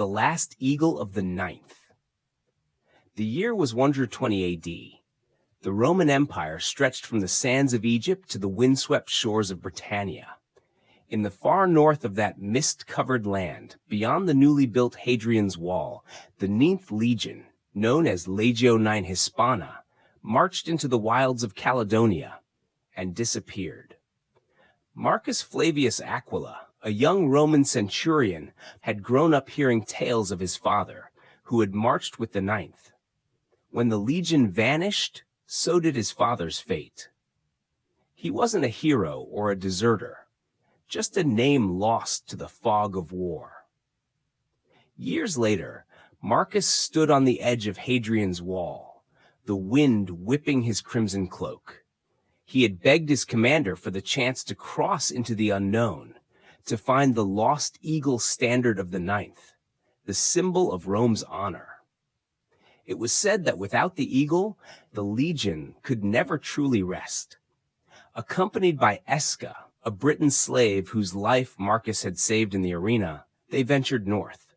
the last eagle of the ninth. The year was 120 AD. The Roman Empire stretched from the sands of Egypt to the windswept shores of Britannia. In the far north of that mist-covered land, beyond the newly built Hadrian's Wall, the 9th Legion, known as Legio IX Hispana, marched into the wilds of Caledonia and disappeared. Marcus Flavius Aquila, a young Roman centurion, had grown up hearing tales of his father, who had marched with the 9th. When the legion vanished, so did his father's fate. He wasn't a hero or a deserter, just a name lost to the fog of war. Years later, Marcus stood on the edge of Hadrian's Wall, the wind whipping his crimson cloak. He had begged his commander for the chance to cross into the unknown, to find the lost eagle standard of the 9th, the symbol of Rome's honor. It was said that without the eagle, the legion could never truly rest. Accompanied by Esca, a Briton slave whose life Marcus had saved in the arena, they ventured north.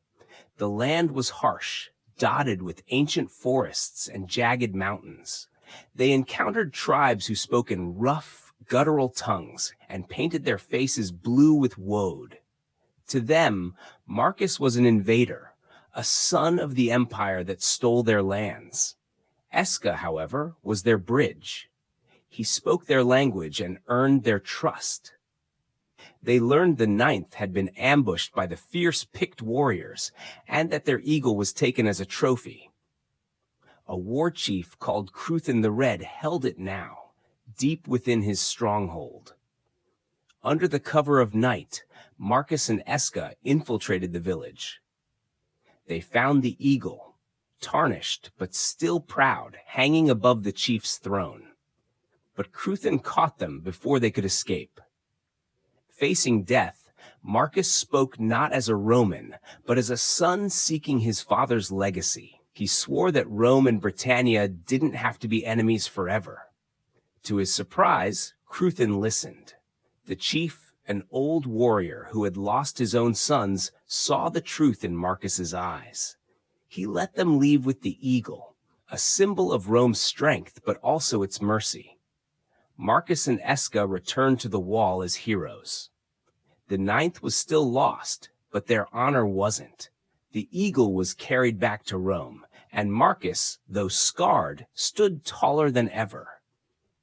The land was harsh, dotted with ancient forests and jagged mountains. They encountered tribes who spoke in rough, guttural tongues and painted their faces blue with woad. To them, Marcus was an invader, a son of the empire that stole their lands. Esca, however, was their bridge. He spoke their language and earned their trust. They learned the 9th had been ambushed by the fierce Pict warriors and that their eagle was taken as a trophy. A war chief called Cruthon the Red held it now, deep within his stronghold. Under the cover of night, Marcus and Esca infiltrated the village. They found the eagle, tarnished but still proud, hanging above the chief's throne. But Cruthon caught them before they could escape. Facing death, Marcus spoke not as a Roman, but as a son seeking his father's legacy. He swore that Rome and Britannia didn't have to be enemies forever. To his surprise, Cruthon listened. The chief, an old warrior who had lost his own sons, saw the truth in Marcus's eyes. He let them leave with the eagle, a symbol of Rome's strength, but also its mercy. Marcus and Esca returned to the wall as heroes. The 9th was still lost, but their honor wasn't. The eagle was carried back to Rome, and Marcus, though scarred, stood taller than ever.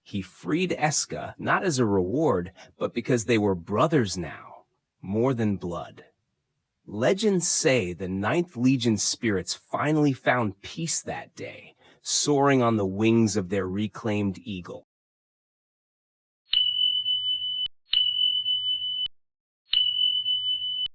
He freed Esca not as a reward, but because they were brothers now, more than blood. Legends say the 9th Legion spirits finally found peace that day, soaring on the wings of their reclaimed eagle.